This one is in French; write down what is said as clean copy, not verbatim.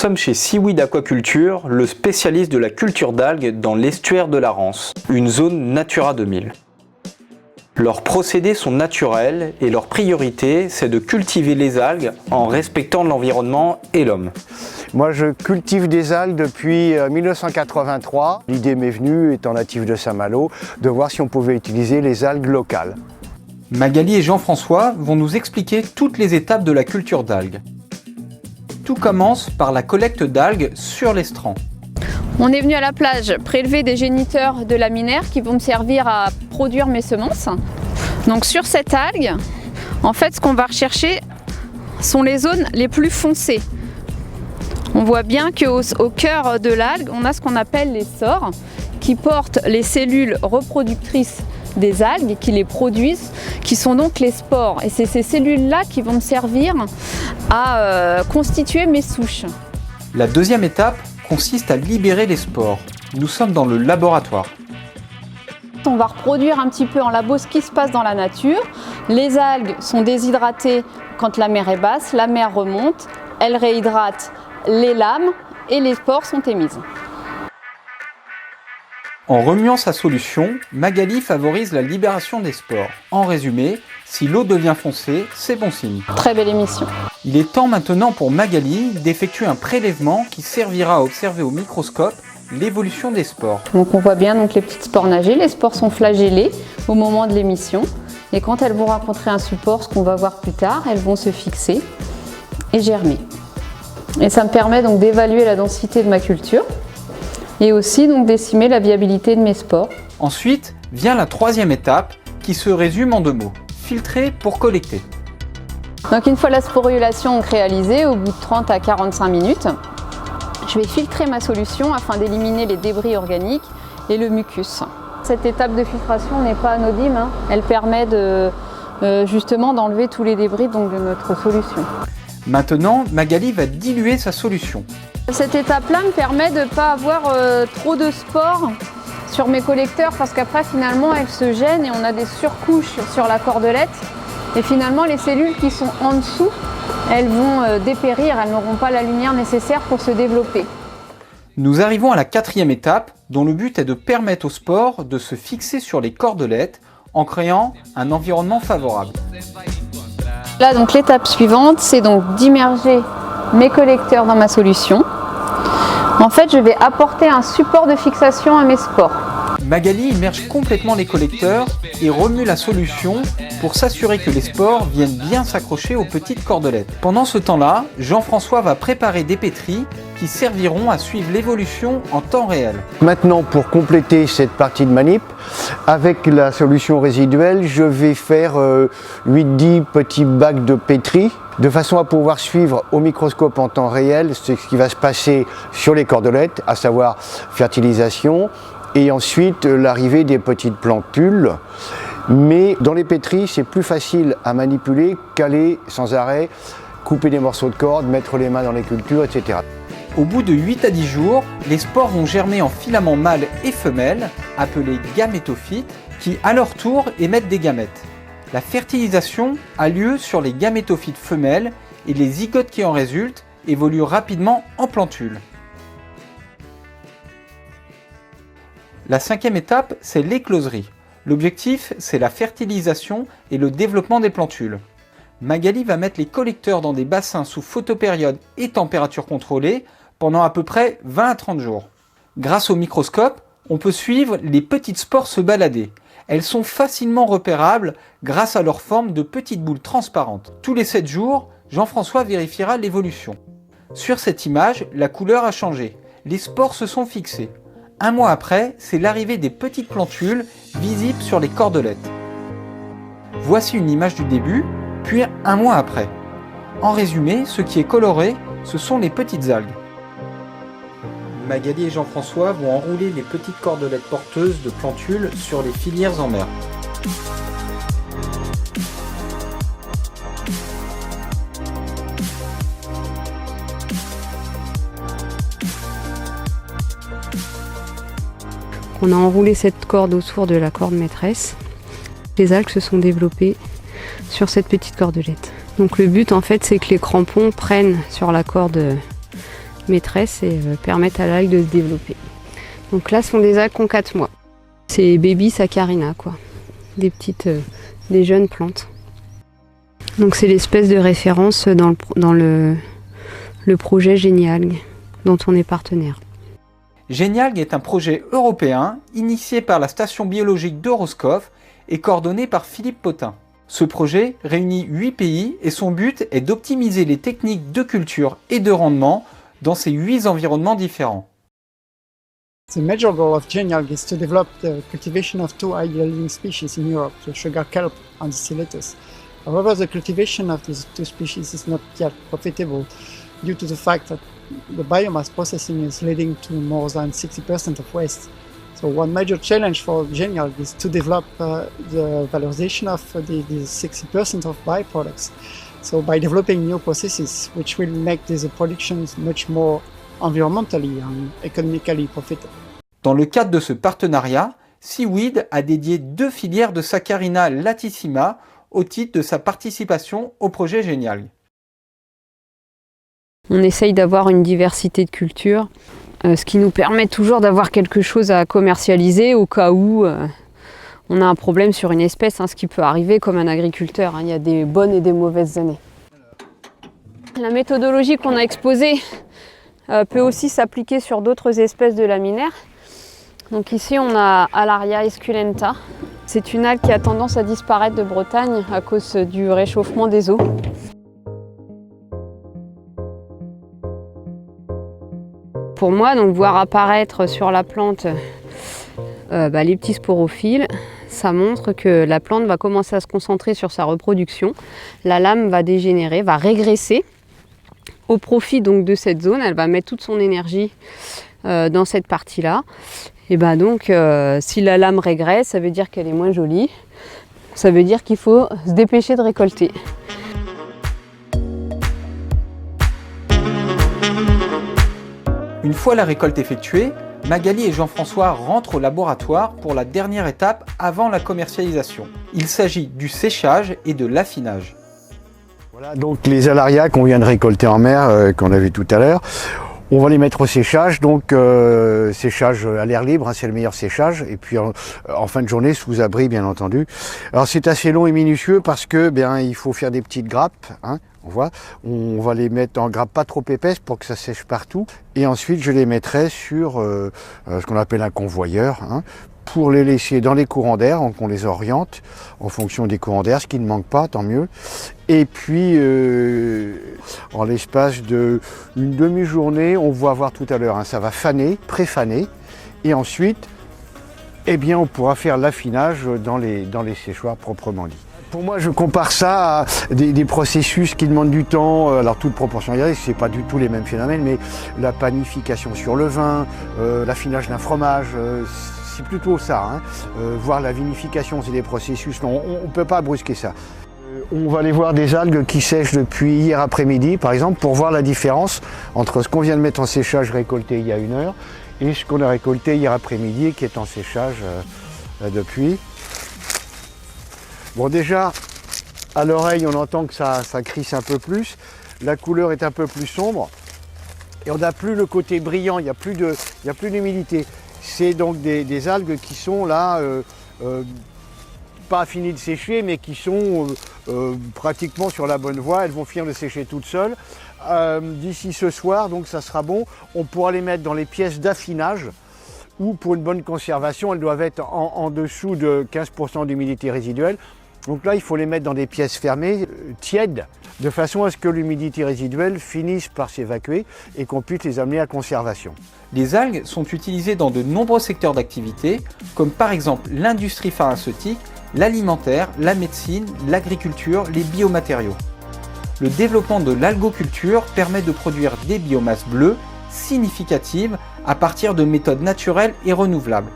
sommes chez Seaweed Aquaculture, le spécialiste de la culture d'algues dans l'estuaire de la Rance, une zone Natura 2000. Leurs procédés sont naturels et leur priorité, c'est de cultiver les algues en respectant l'environnement et l'homme. Moi, je cultive des algues depuis 1983. L'idée m'est venue, étant natif de Saint-Malo, de voir si on pouvait utiliser les algues locales. Magali et Jean-François vont nous expliquer toutes les étapes de la culture d'algues. Tout commence par la collecte d'algues sur l'estran. On est venu à la plage prélever des géniteurs de laminaires qui vont me servir à produire mes semences. Donc sur cette algue, en fait ce qu'on va rechercher sont les zones les plus foncées. On voit bien qu'au cœur de l'algue, on a ce qu'on appelle les sores qui portent les cellules reproductrices des algues, qui les produisent, qui sont donc les spores. Et c'est ces cellules-là qui vont me servir à constituer mes souches. La deuxième étape consiste à libérer les spores. Nous sommes dans le laboratoire. On va reproduire un petit peu en labo ce qui se passe dans la nature. Les algues sont déshydratées quand la mer est basse, la mer remonte, elle réhydrate les lames et les spores sont émises. En remuant sa solution, Magali favorise la libération des spores. En résumé, si l'eau devient foncée, c'est bon signe. Très belle émission. Il est temps maintenant pour Magali d'effectuer un prélèvement qui servira à observer au microscope l'évolution des spores. Donc on voit bien donc les petites spores nager, les spores sont flagellées au moment de l'émission et quand elles vont rencontrer un support, ce qu'on va voir plus tard, elles vont se fixer et germer. Et ça me permet donc d'évaluer la densité de ma culture et aussi donc d'estimer la viabilité de mes spores. Ensuite vient la troisième étape qui se résume en 2 mots, filtrer pour collecter. Donc une fois la sporulation réalisée, au bout de 30 à 45 minutes, je vais filtrer ma solution afin d'éliminer les débris organiques et le mucus. Cette étape de filtration n'est pas anodine, hein. Elle permet justement d'enlever tous les débris donc, de notre solution. Maintenant, Magali va diluer sa solution. Cette étape-là me permet de ne pas avoir trop de spores sur mes collecteurs parce qu'après finalement elles se gênent et on a des surcouches sur la cordelette et finalement les cellules qui sont en dessous elles vont dépérir, elles n'auront pas la lumière nécessaire pour se développer. Nous arrivons à la 4e étape dont le but est de permettre aux spores de se fixer sur les cordelettes en créant un environnement favorable. Là donc l'étape suivante c'est donc d'immerger mes collecteurs dans ma solution. En fait, je vais apporter un support de fixation à mes spores. Magali immerge complètement les collecteurs et remue la solution pour s'assurer que les spores viennent bien s'accrocher aux petites cordelettes. Pendant ce temps-là, Jean-François va préparer des pétris qui serviront à suivre l'évolution en temps réel. Maintenant, pour compléter cette partie de manip, avec la solution résiduelle, je vais faire 8-10 petits bacs de pétri, de façon à pouvoir suivre au microscope en temps réel ce qui va se passer sur les cordelettes, à savoir fertilisation, et ensuite l'arrivée des petites plantules. Mais dans les pétris, c'est plus facile à manipuler qu'aller sans arrêt couper des morceaux de corde, mettre les mains dans les cultures, etc. Au bout de 8 à 10 jours, les spores vont germer en filaments mâles et femelles, appelés gamétophytes, qui à leur tour émettent des gamètes. La fertilisation a lieu sur les gamétophytes femelles et les zygotes qui en résultent évoluent rapidement en plantules. La 5e étape, c'est l'écloserie. L'objectif, c'est la fertilisation et le développement des plantules. Magali va mettre les collecteurs dans des bassins sous photopériode et température contrôlée pendant à peu près 20 à 30 jours. Grâce au microscope, on peut suivre les petites spores se balader. Elles sont facilement repérables grâce à leur forme de petites boules transparentes. Tous les 7 jours, Jean-François vérifiera l'évolution. Sur cette image, la couleur a changé. Les spores se sont fixés. 1 mois après, c'est l'arrivée des petites plantules visibles sur les cordelettes. Voici une image du début, puis 1 mois après. En résumé, ce qui est coloré, ce sont les petites algues. Magali et Jean-François vont enrouler les petites cordelettes porteuses de plantules sur les filières en mer. On a enroulé cette corde autour de la corde maîtresse. Les algues se sont développées sur cette petite cordelette. Donc le but en fait c'est que les crampons prennent sur la corde maîtresse et permettent à l'algue de se développer. Donc là, ce sont des algues qui ont 4 mois. C'est baby saccharina, quoi. Des jeunes plantes. Donc c'est l'espèce de référence dans le projet Génialgues, dont on est partenaire. Génialgues est un projet européen initié par la station biologique de Roscoff et coordonné par Philippe Potin. Ce projet réunit 8 pays et son but est d'optimiser les techniques de culture et de rendement dans ces 8 environnements différents. The major goal of Génialgues is to develop the cultivation of 2 ideal living species in Europe, the sugar kelp and the Siletus. However, the cultivation of these 2 species is not yet profitable due to the fact that the biomass processing is leading to more than 60% of waste. So one major challenge for Génialgues is to develop the valorization of the 60% of byproducts. So by developing new processes which will make these productions much more environmentally and economically profitable. Dans le cadre de ce partenariat, Seaweed a dédié 2 filières de Saccharina latissima au titre de sa participation au projet Génialgues. On essaye d'avoir une diversité de cultures, ce qui nous permet toujours d'avoir quelque chose à commercialiser au cas où on a un problème sur une espèce, ce qui peut arriver comme un agriculteur. Il y a des bonnes et des mauvaises années. La méthodologie qu'on a exposée peut aussi s'appliquer sur d'autres espèces de laminaires. Donc ici on a Alaria esculenta. C'est une algue qui a tendance à disparaître de Bretagne à cause du réchauffement des eaux. Pour moi, donc, voir apparaître sur la plante les petits sporophiles, ça montre que la plante va commencer à se concentrer sur sa reproduction. La lame va dégénérer, va régresser au profit donc de cette zone. Elle va mettre toute son énergie dans cette partie-là. Et donc, si la lame régresse, ça veut dire qu'elle est moins jolie. Ça veut dire qu'il faut se dépêcher de récolter. Une fois la récolte effectuée, Magali et Jean-François rentrent au laboratoire pour la dernière étape avant la commercialisation. Il s'agit du séchage et de l'affinage. Voilà donc les Alaria qu'on vient de récolter en mer, qu'on a vu tout à l'heure. On va les mettre au séchage, donc séchage à l'air libre, c'est le meilleur séchage, et puis en fin de journée sous abri bien entendu. Alors c'est assez long et minutieux parce que il faut faire des petites grappes, on va les mettre en grappes pas trop épaisses pour que ça sèche partout, et ensuite je les mettrai sur ce qu'on appelle un convoyeur, pour les laisser dans les courants d'air, donc on les oriente en fonction des courants d'air, ce qui ne manque pas, tant mieux. Et puis, en l'espace d'une demi-journée, on va voir tout à l'heure, ça va faner, pré-faner, et ensuite, on pourra faire l'affinage dans les séchoirs proprement dit. Pour moi, je compare ça à des processus qui demandent du temps, alors toute proportion gardée, c'est pas du tout les mêmes phénomènes, mais la panification sur le vin, l'affinage d'un fromage, c'est plutôt ça, voir la vinification, c'est des processus, on ne peut pas brusquer ça. On va aller voir des algues qui sèchent depuis hier après-midi, par exemple, pour voir la différence entre ce qu'on vient de mettre en séchage récolté il y a 1 heure et ce qu'on a récolté hier après-midi qui est en séchage depuis. Bon, déjà, à l'oreille, on entend que ça crisse un peu plus, la couleur est un peu plus sombre et on n'a plus le côté brillant, il n'y a plus d'humidité. C'est donc des algues qui sont là, pas finies de sécher, mais qui sont pratiquement sur la bonne voie. Elles vont finir de sécher toutes seules. D'ici ce soir, donc ça sera bon. On pourra les mettre dans les pièces d'affinage, où pour une bonne conservation, elles doivent être en dessous de 15% d'humidité résiduelle. Donc là, il faut les mettre dans des pièces fermées, tièdes, de façon à ce que l'humidité résiduelle finisse par s'évacuer et qu'on puisse les amener à conservation. Les algues sont utilisées dans de nombreux secteurs d'activité, comme par exemple l'industrie pharmaceutique, l'alimentaire, la médecine, l'agriculture, les biomatériaux. Le développement de l'algoculture permet de produire des biomasses bleues significatives à partir de méthodes naturelles et renouvelables.